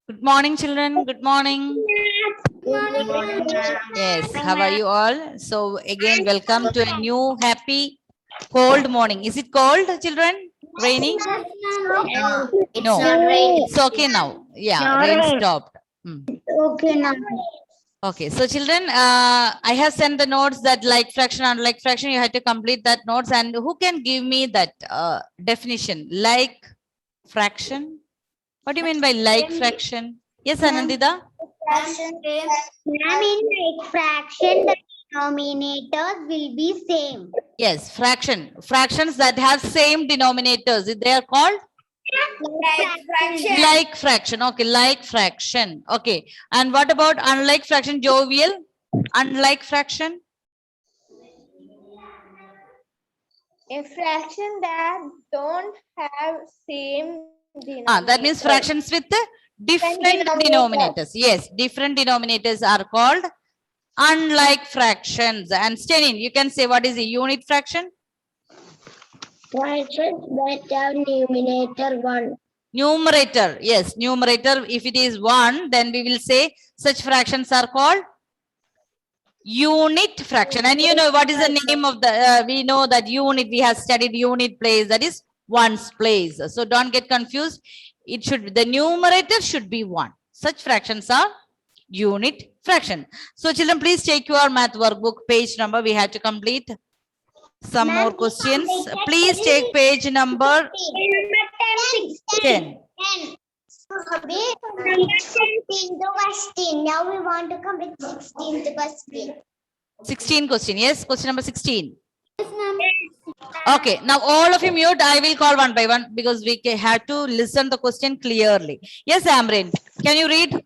Good morning, children. Good morning. Good morning, ma'am. Yes, how are you all? So again, welcome to a new happy cold morning. Is it cold, children? Raining? It's No, not raining. it's okay now. Yeah, rain stopped. Hmm. Okay now. Okay, so children, I have sent the notes that like fraction, unlike fraction, you had to complete that notes. And who can give me that definition? Like fraction? What do you mean by like fraction? Yes, Anandita? Ma'am, in like fraction, the denominators will be same. Yes, fraction. Fractions that have same denominators. They are called like fraction. Okay, like fraction. Okay. And what about unlike fraction, Jovial? Unlike fraction? A fraction that don't have same Ah, that means fractions with different denominators. Yes, different denominators are called unlike fractions. And Stenin, you can say what is a unit fraction? Fractions that have numerator 1. Numerator, yes, numerator. If it is 1, then we will say such fractions are called unit fraction. And you know what is the name of the, we know that unit, we have studied unit place, that is ones place. So don't get confused. It should, the numerator should be 1. Such fractions are unit fraction. So children, please take your math workbook page number. We have to complete some more questions. Please take page number 10. We completed 15th question. Now we want to complete 16th question. 16 question. Yes, question number 16. Okay, now all of you mute. I will call one by one because we have to listen the question clearly. Yes, Amrin, can you read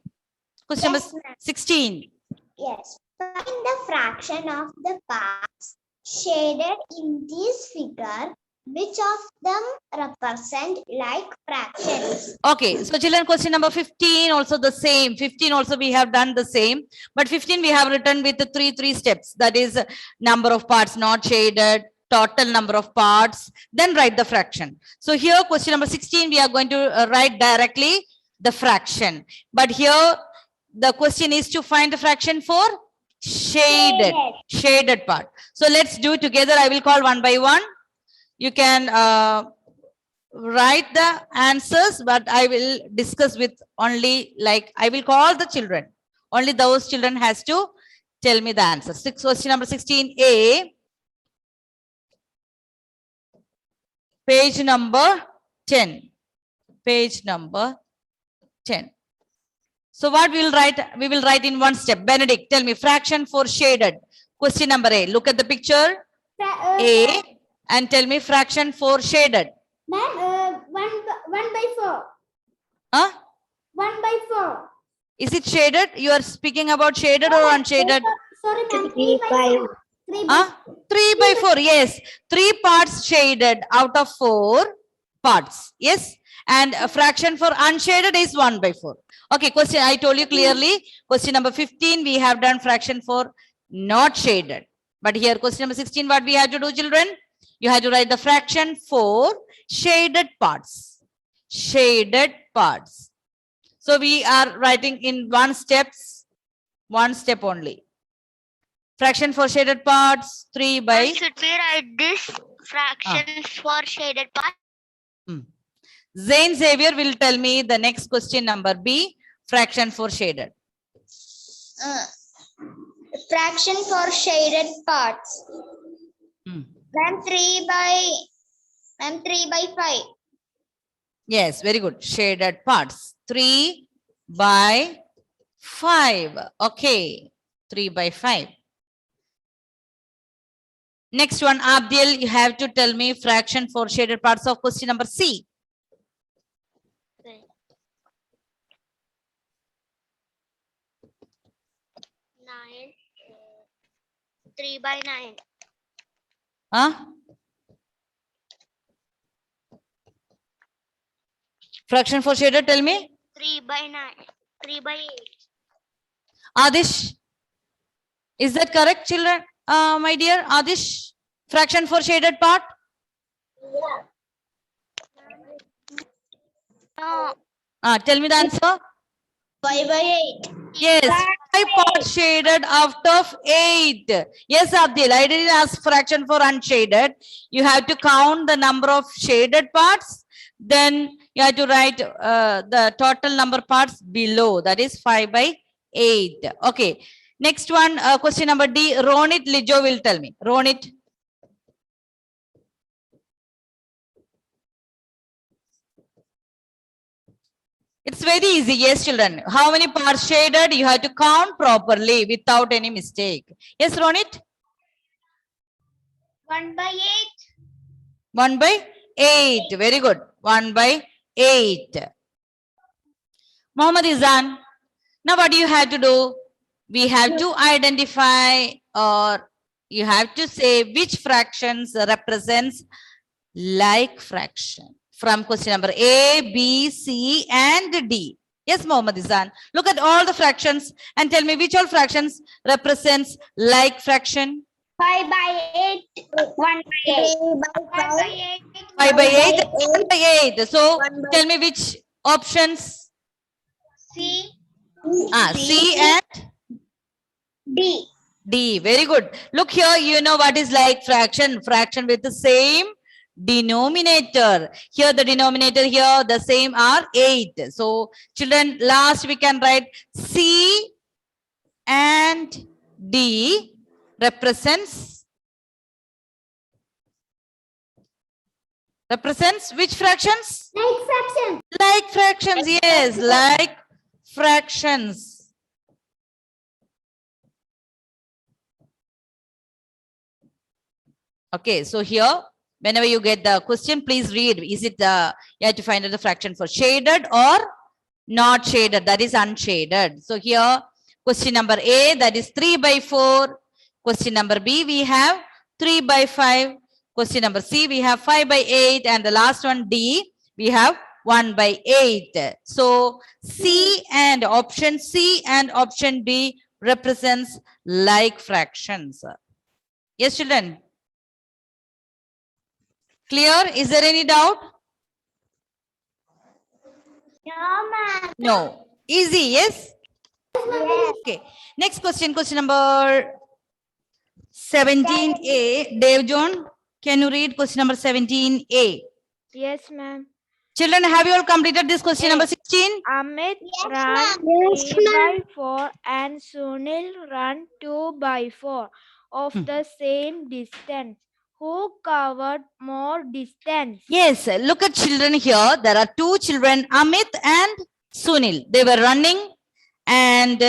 question number 16? Yes. Find the fraction of the parts shaded in this figure. Which of them represent like fractions? Okay, so children, question number 15 also the same. 15 also we have done the same, but 15 we have written with the three steps. That is number of parts not shaded, total number of parts, then write the fraction. So here question number 16 we are going to write directly the fraction. But here the question is to find the fraction for shaded part. So let's do it together. I will call one by one. You can write the answers, but I will discuss with only, like, I will call the children. Only those children has to tell me the answer. Question number 16A. Page number 10. Page number 10. So what we will write? We will write in one step. Benedict, tell me fraction for shaded. Question number A. Look at the picture. A. And tell me fraction for shaded. Ma'am, 1 by 4. Huh? 1 by 4. Is it shaded? You are speaking about shaded or unshaded? Sorry, ma'am. 3 by 4. 3 by 3 by 4. Yes. 3 parts shaded out of 4 parts. Yes. And a fraction for unshaded is 1 by 4. Okay. Question. I told you clearly. Question number 15. We have done fraction for not shaded. But here question number 16. What we have to do, children? You have to write the fraction for shaded parts. Shaded parts. So we are writing in one step only. Fraction for shaded parts 3 by. Should we write this fraction for shaded part? Zain Xavier will tell me the next question number B. Fraction for shaded. fraction for shaded parts. Ma'am, 3 by 5. Yes, very good. Shaded parts 3 by 5. Okay, 3 by 5. Next one, Abdil, you have to tell me fraction for shaded parts of question number C. Nine. 3 by 9. Huh? Fraction for shaded, tell me. 3 by 9. 3 by 8. Adish, is that correct, children? My dear Adish, fraction for shaded part? No. Tell me the answer. 5 by 8. Yes, 5 parts shaded out of 8. Yes, Abdul, I didn't ask fraction for unshaded. You have to count the number of shaded parts. Then you have to write the total number parts below. That is 5 by 8. Okay. Next one, question number D. Ronit Lijo will tell me. Ronit. It's very easy. Yes, children. How many parts shaded? You have to count properly without any mistake. Yes, Ronit? 1 by 8. 1 by 8. Very good. 1 by 8. Muhammad Izan. Now what do you have to do? We have to identify, or you have to say which fractions represents like fraction. From question number A, B, C, and D. Yes, Muhammad Izan. Look at all the fractions and tell me which all fractions represents like fraction. 5 by 8. 1 by 8. 5 by 8. 5 by 8, 1 by 8. So tell me which options. C. C and D. D. Very good. Look here, you know what is like fraction. Fraction with the same denominator. Here the denominator, here the same are 8. So children, last we can write C and D represents which fractions? Like fraction. Like fractions, yes, like fractions. Okay, so here, whenever you get the question, please read. Is it you have to find out the fraction for shaded or not shaded, that is unshaded. So here, question number A, that is 3 by 4. Question number B, we have 3 by 5. Question number C, we have 5 by 8. And the last one, D, we have 1 by 8. So C and option D represents like fractions. Yes, children? Clear? Is there any doubt? No, ma'am. No. Easy, yes? Yes. Okay. Next question, question number 17A. Dave John, can you read question number 17A? Yes, ma'am. Children, have you all completed this question number 16? Amit Yes, ran ma'am. 3 by 4 and Sunil ran 2 by 4 of the same distance. Who covered more distance? Yes, look at children here. There are two children, Amit and Sunil. They were running and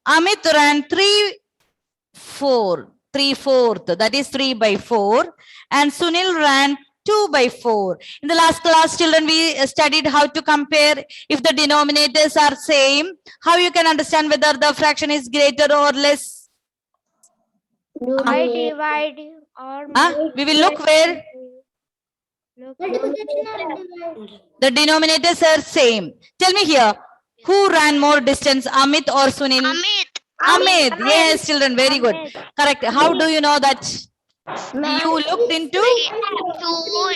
Amit ran 3/4, that is 3 by 4. And Sunil ran 2 by 4. In the last class, children, we studied how to compare if the denominators are same. How you can understand whether the fraction is greater or less? I divide or We will look where look. the denominators are same. Tell me here, who ran more distance, Amit or Sunil? Amit. Amit. Yes, children, very good. Amit. Correct. How do you know that? You looked into 2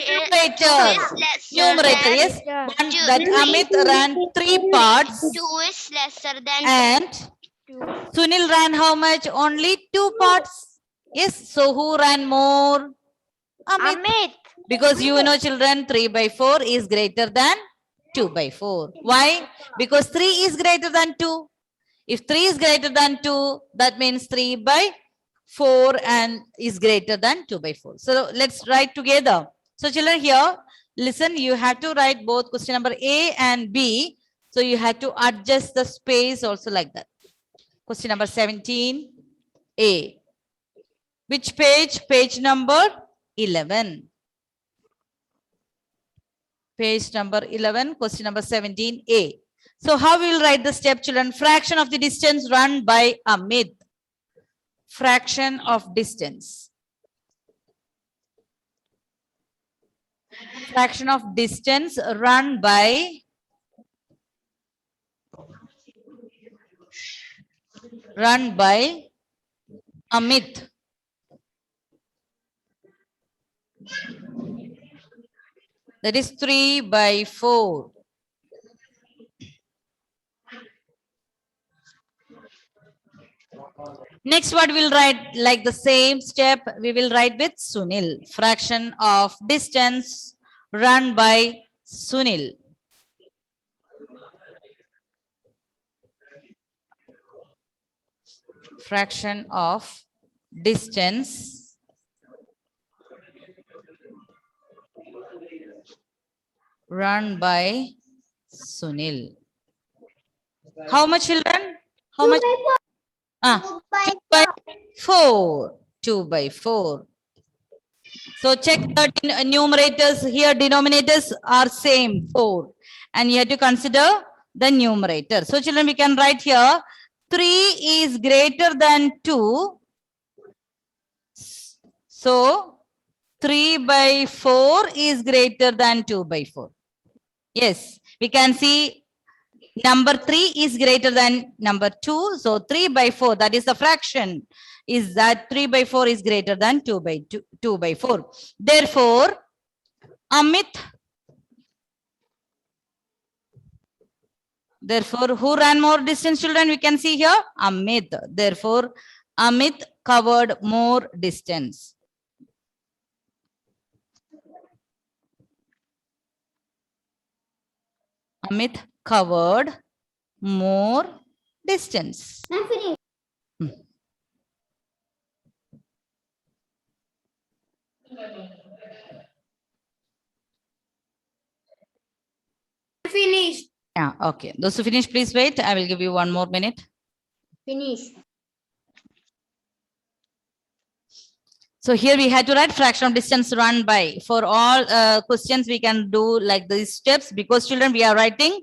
numerator. is lesser Numerator, than yes. Numerator. One, that Amit ran 3 parts 2 is lesser than and 2. Sunil ran how much? Only 2 parts. Yes. So who ran more? Amit. Amit. Because you know, children, 3 by 4 is greater than 2 by 4. Why? Because 3 is greater than 2. If 3 is greater than 2, that means 3 by 4 and is greater than 2 by 4. So let's write together. So children, here, listen, you have to write both question number A and B. So you have to adjust the space also like that. Question number 17A. Which page? Page number 11. Page number 11, question number 17A. So how we will write the step, children? Fraction of the distance run by Amit. Fraction of distance. Fraction of distance run by Amit. That is 3 by 4. Next, what we'll write like the same step, we will write with Sunil. Fraction of distance run by Sunil. Fraction of distance run by Sunil. How much children? How much? Ah, 2 by 4. 2 by 4. So check the numerators here, denominators are same, 4. And you have to consider the numerator. So children, we can write here 3 is greater than 2. So 3 by 4 is greater than 2 by 4. Yes, we can see number 3 is greater than number 2. So 3 by 4, that is the fraction, is that 3 by 4 is greater than 2 by 4. Therefore, Amit, therefore, who ran more distance, children? We can see here, Amit. Therefore, Amit covered more distance. Amit covered more distance. I'm finished. Finished. Yeah, okay. Those who finish, please wait. I will give you 1 more minute. Finished. So here we had to write fraction of distance run by. For all questions, we can do like these steps because children, we are writing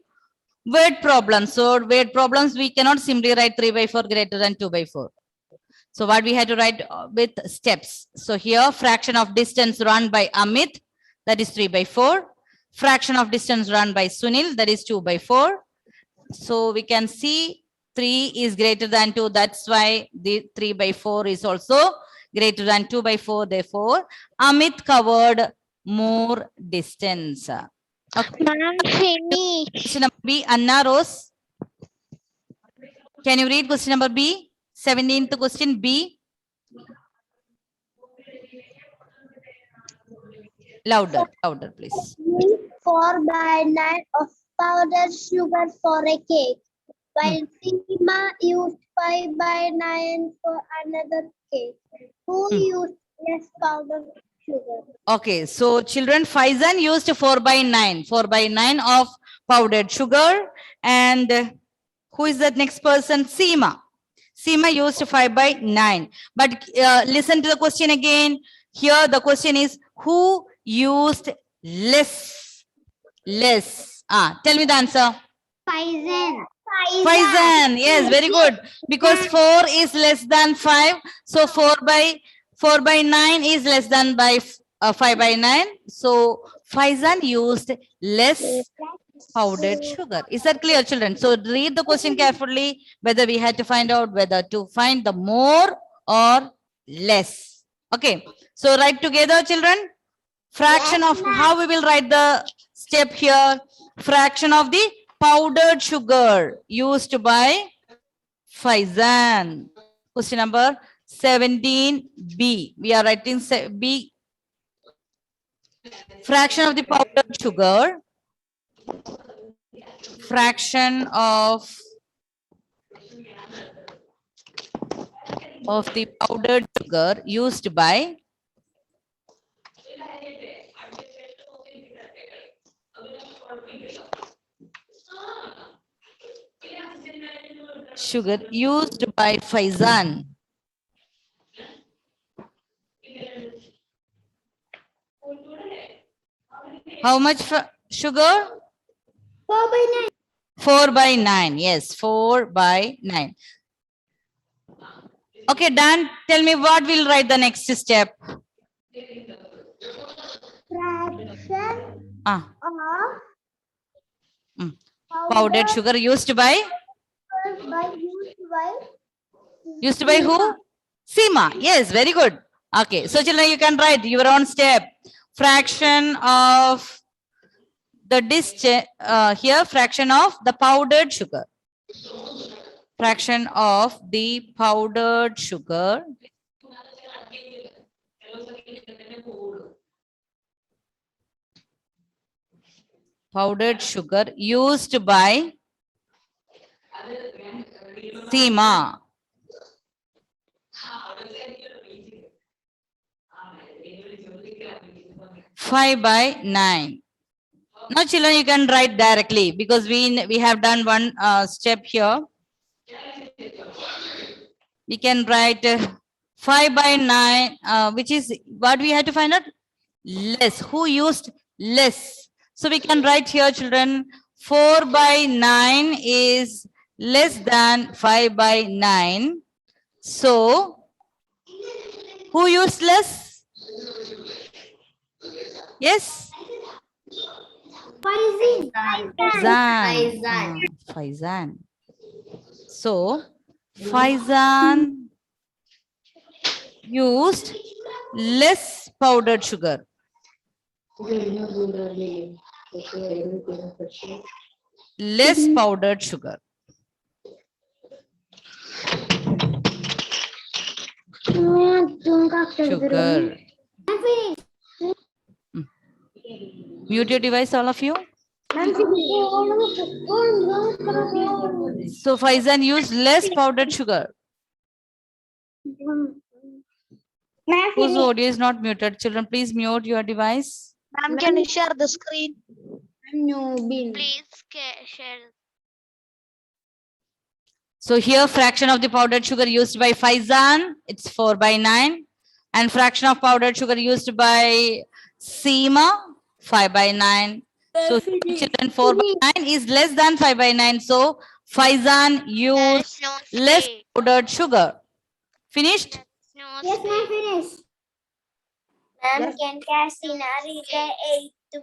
word problems. So word problems, we cannot simply write 3 by 4 greater than 2 by 4. So what we had to write with steps. So here fraction of distance run by Amit, that is 3 by 4. Fraction of distance run by Sunil, that is 2 by 4. So we can see 3 is greater than 2. That's why the 3 by 4 is also greater than 2 by 4. Therefore, Amit covered more distance. Okay. Ma'am, finish. Question number B, Anna Rose. Can you read question number B? 17th question B. Louder, louder, please. 4 by 9 of powdered sugar for a cake, while Seema used 5 by 9 for another cake. Who used less powdered sugar? Okay, so children, Faizan used 4 by 9. 4 by 9 of powdered sugar. And who is that next person? Seema. Seema used 5 by 9. But listen to the question again. Here the question is, who used less? Less. Tell me the answer. Faizan. Faizan. Yes, very good. Because 4 is less than 5. So 4 by 9 is less than by 5 by 9. So Faizan used less powdered sugar. Is that clear, children? So read the question carefully, whether we had to find out whether to find the more or less. Okay. So write together, children. Fraction of, how we will write the step here? Fraction of the powdered sugar used by Faizan. Question number 17B. We are writing B. Fraction of the powdered sugar. Fraction of the powdered sugar used by Faizan. How much sugar? 4 by 9. 4 by 9. Yes, 4 by 9. Okay, Dan, tell me what we'll write the next step. Fraction of Powdered sugar used by used who? Seema. Yes, very good. Okay, so children, you can write your own step. Fraction of the distance here, fraction of the powdered sugar. fraction of the powdered sugar used by Seema. 5/9. Now children, you can write directly because we have done one step here. We can write 5/9, which is what we had to find out? Less. Who used less? So we can write here, children, 4/9 is less than 5/9. So who used less? Yes? Faizan. Faizan. So Faizan used less powdered sugar. Less powdered sugar. Sugar. Mute your device, all of you. So Faizan used less powdered sugar. Whose audio is not muted? Children, please mute your device. Ma'am, can you share the screen? Please share. So here fraction of the powdered sugar used by Faizan, it's 4/9. And fraction of powdered sugar used by Seema, 5/9. So children, 4/9 is less than 5/9. So Faizan There used is no less space. powdered sugar. Finished? No Yes, ma'am, space. finish. Ma'am, can Casina read the 8 to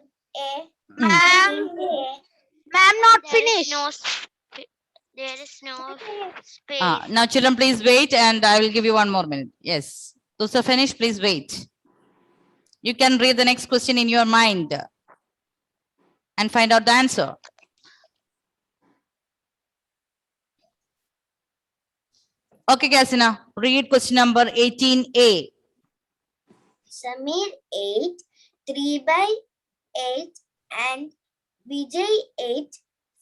A? Ma'am, Ma'am, not there is finished. no there is no space. Now children, please wait and I will give you one more minute. Yes. Those are finished, please wait. You can read the next question in your mind and find out the answer. Okay, Casina, read question number 18A. Samir ate 3/8 and Vijay ate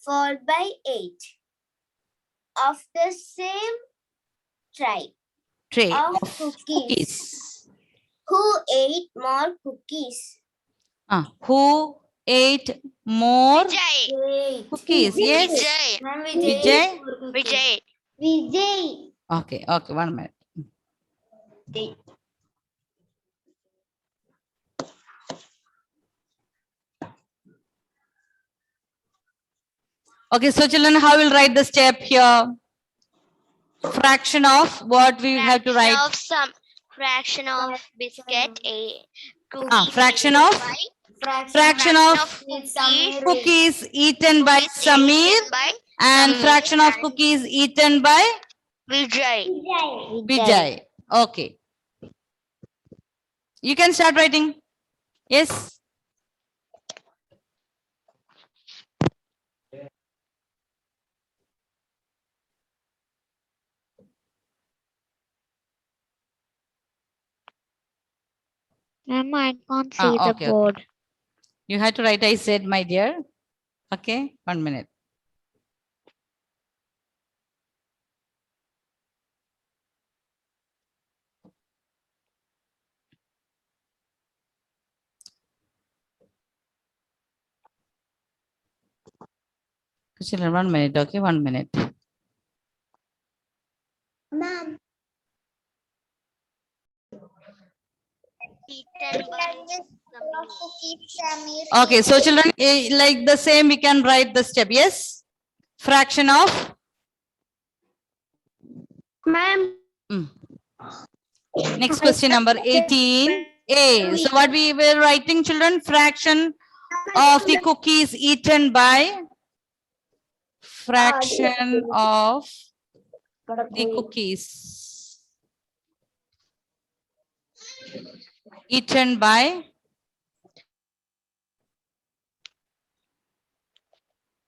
4/8 of the same tray Tray of of cookies. cookies. Who ate more cookies? Who ate more Vijay. cookies? Yes. Vijay. Ma'am, Vijay? Vijay. Vijay. Okay, 1 minute. Okay, so children, how will write the step here? Fraction of what we have to write? Fraction of biscuit a cookie fraction eaten of? by- Fraction of cookies eaten by Samir eaten by and Samir fraction of and cookies eaten by Vijay. Vijay. Okay. You can start writing. Yes. Ma'am, I can't see the okay. board. You had to write, I said, my dear. Okay, 1 minute. Children, 1 minute. Okay, 1 minute. Ma'am. Eaten by Samir. Okay, so children, like the same, we can write the step. Yes. Fraction of? Ma'am. Next question number 18A. So what we were writing, children? Fraction of the cookies eaten by? Fraction of the cookies eaten by?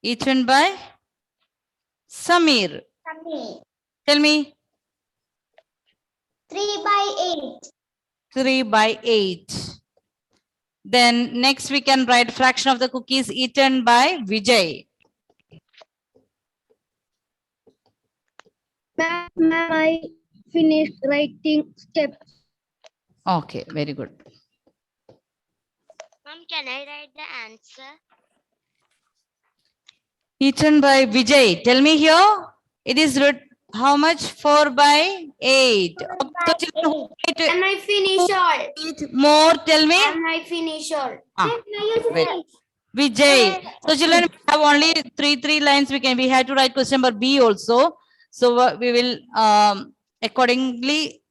Eaten by Samir. Tell me. 3 by 8. 3 by 8. Then next we can write fraction of the cookies eaten by Vijay. Ma'am, I finished writing steps. Okay, very good. Ma'am, can I write the answer? Eaten by Vijay. Tell me here. It is how much? 4 by 8. So children, who ate I finish all? it more? Tell me. I finish all? Ah, wait. Vijay. So children, we have only three lines. We have to write question number B also. So we will accordingly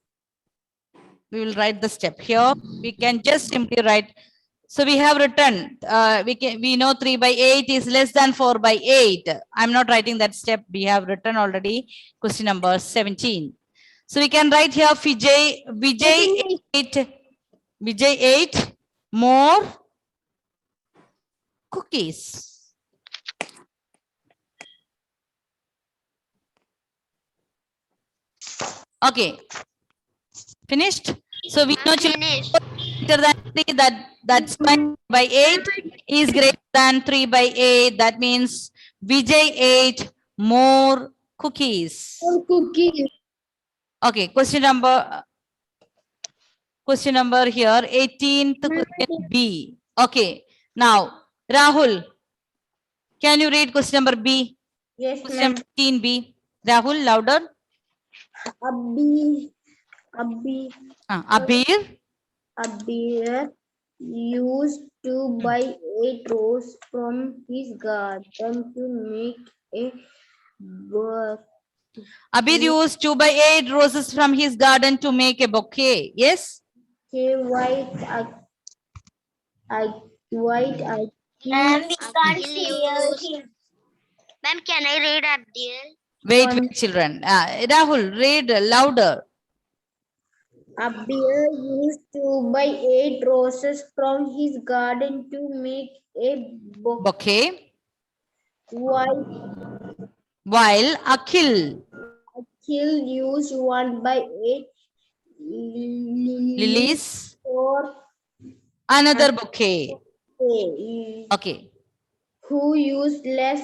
we will write the step here. We can just simply write. So we have written. We know 3 by 8 is less than 4 by 8. I'm not writing that step. We have written already. Question number 17. So we can write here Vijay ate more cookies. Okay, finished. So we know Finished. greater than 3, that's 5 by 8 is greater than 3 by 8. That means Vijay ate more cookies. Cookies. Okay, question number here 18th question B. Okay, now Rahul, can you read question number B? Yes, Question 18B. Rahul, louder. Abir Abir used 2 by 8 rows from his garden to make a bouquet. Abir used 2 by 8 roses from his garden to make a bouquet. Yes. White Ma'am, Ma'am, can I read Abdul? Wait, children. Rahul, read louder. Abir used 2 by 8 roses from his garden to make a bouquet. Bouquet. While While Akhil used 1 by 8 lilies for another bouquet. a, Okay. who used less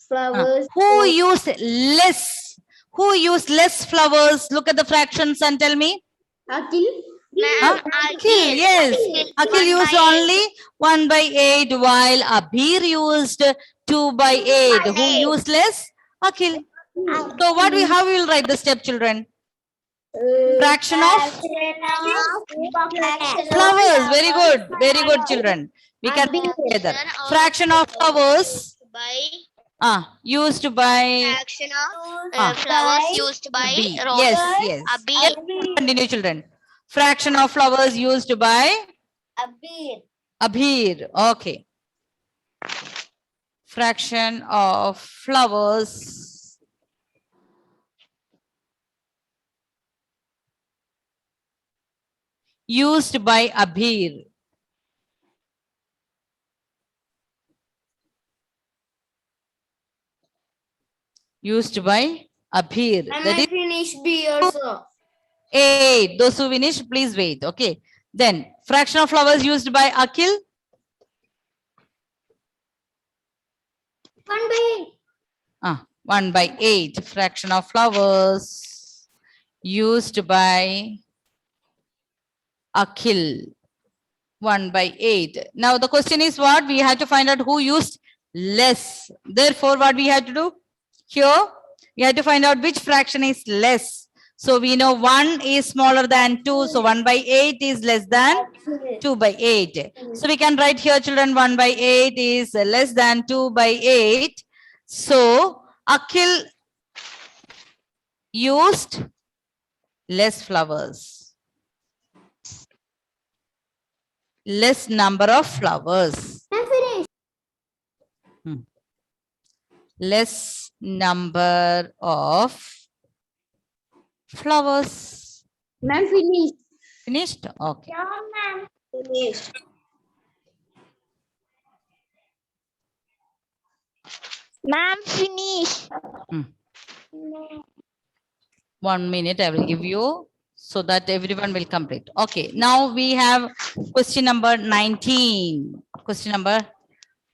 flowers. Who used less? Who used less flowers? Look at the fractions and tell me. Akhil. Huh? Akhil, yes. Akhil used only 1 by 8 while Abir used 2 by 8. Who used less? Akhil. So how we will write the step, children? Fraction of flowers. Very good. Very good, children. We can write together. Fraction of flowers By used by fraction of flowers used by B. roses. Yes. Abir. Continue, children. Fraction of flowers used by Abir. Okay. Fraction of flowers used by Abir. Used by Abir. That is Finish B also. 8. Those who finish, please wait. Okay. Then fraction of flowers used by Akhil. 1 by 8. 1 by 8. Fraction of flowers used by Akhil. 1 by 8. Now the question is what? We have to find out who used less. Therefore, what we have to do? Here, we have to find out which fraction is less. So we know 1 is smaller than 2. So 1 by 8 is less than 2 by 8. So we can write here, children, 1 by 8 is less than 2 by 8. So Akhil used less flowers. Less number of flowers. Less number of flowers. Ma'am, finish. Finished? Okay. Yeah, ma'am. Finish. Ma'am, finish. 1 minute, I will give you so that everyone will complete. Okay, now we have question number 19. Question number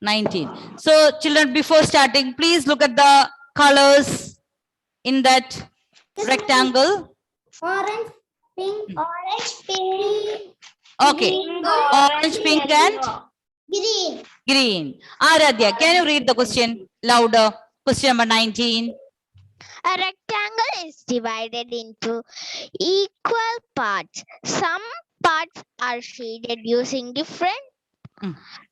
19. So children, before starting, please look at the colors in that rectangle. Orange, pink, Okay, orange, pink and green. green. Aradhya, can you read the question louder? Question number 19. A rectangle is divided into equal parts. Some parts are shaded using different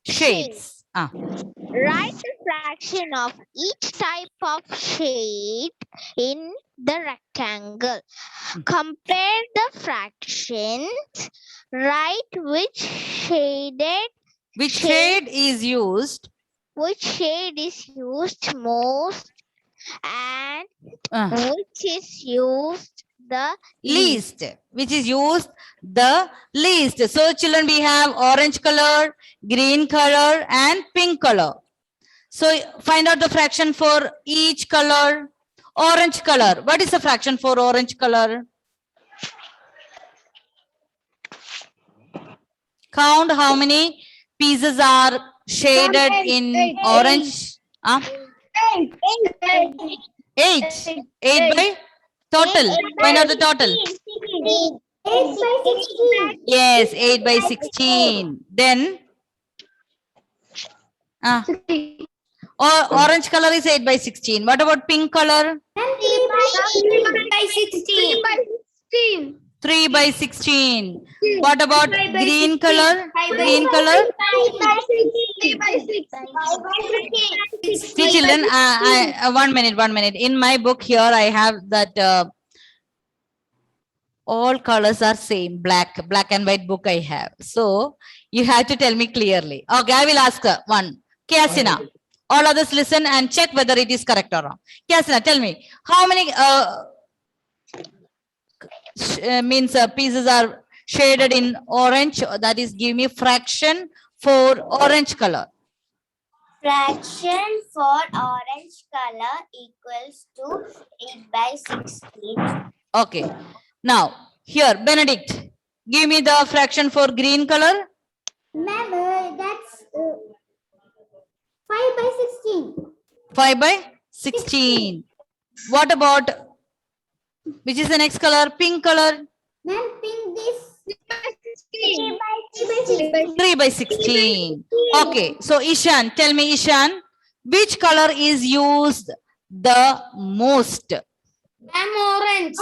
Shades. Write the fraction of each type of shade in the rectangle. Compare the fractions. Write which shade is used? which shade is used most and which is used the Least. Which is used the least. So children, we have orange color, green color and pink color. So find out the fraction for each color. Orange color. What is the fraction for orange color? Count how many pieces are shaded in orange. 8. 8 by total. Find out the total. 8 by 16. Yes, 8 by 16. Then orange color is 8 by 16. What about pink color? 3 by 16. 3 by 16. What about green color? Green color? 3 by 6. See children, 1 minute, 1 minute. In my book here, I have that all colors are same, black and white book I have. So you have to tell me clearly. Okay, I will ask one. Kiasina. All others listen and check whether it is correct or wrong. Kiasina, tell me, how many pieces are shaded in orange? That is, give me fraction for orange color. Fraction for orange color equals to 8 by 16. Okay. Now, here, Benedict, give me the fraction for green color. Ma'am, that's 5 by 16. 5 by 16. What about, which is the next color? Pink color. Ma'am, pink is 3 by 3 by 16. Okay. So, Ishan, tell me, Ishan, which color is used the most? Orange.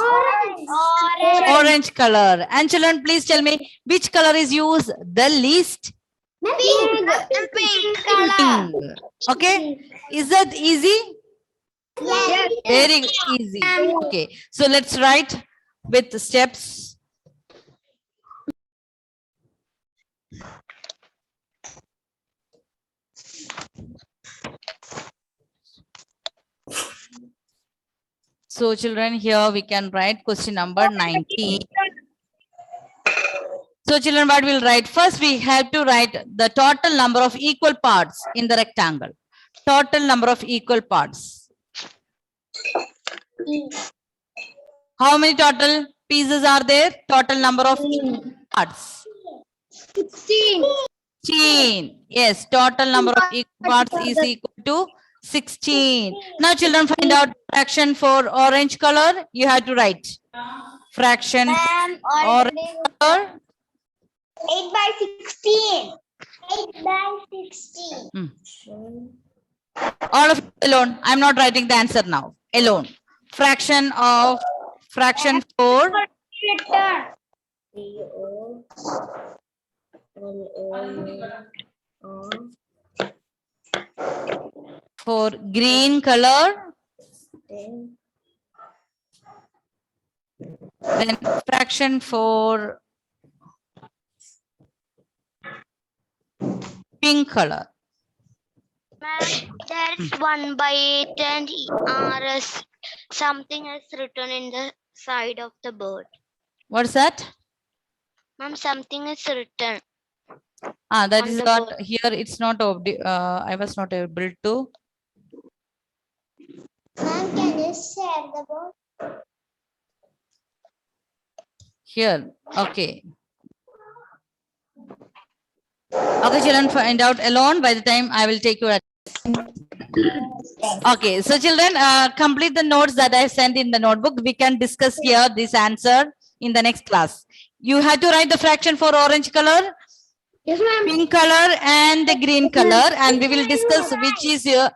Orange color. And children, please tell me, which color is used the least? Pink. Pink. Okay. Is that easy? Yes. Very easy. Okay. So, let's write with the steps. So children, here we can write question number 19. So children, what we'll write? First, we have to write the total number of equal parts in the rectangle. Total number of equal parts. How many total pieces are there? Total number of equal parts. 16. 16. Yes, total number of equal parts is equal to 16. Now children, find out fraction for orange color. You have to write fraction for orange color. 8 by 16. 8 by 16. All of you alone. I'm not writing the answer now. Alone. Fraction for green color. Then fraction for pink color. Ma'am, there's 1 by 8 and RS. Something is written in the side of the bird. What's that? Ma'am, something is written. That On is the not board. here. It's not. I was not able to. Ma'am, can you share the board? Here. Okay. Okay, children, find out alone by the time I will take your. Okay, so children, complete the notes that I sent in the notebook. We can discuss here this answer in the next class. You had to write the fraction for orange color, Yes, ma'am. pink color, and the green color, and we will discuss which is the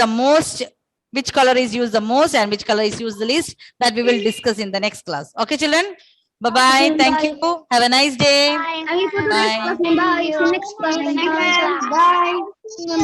most, which color is used the most and which color is used the least. That we will discuss in the next class. Okay, children. Bye bye. Okay, Thank bye. you. Have a nice day. Thank you for today's Bye. class. Bye. See you next class. Bye.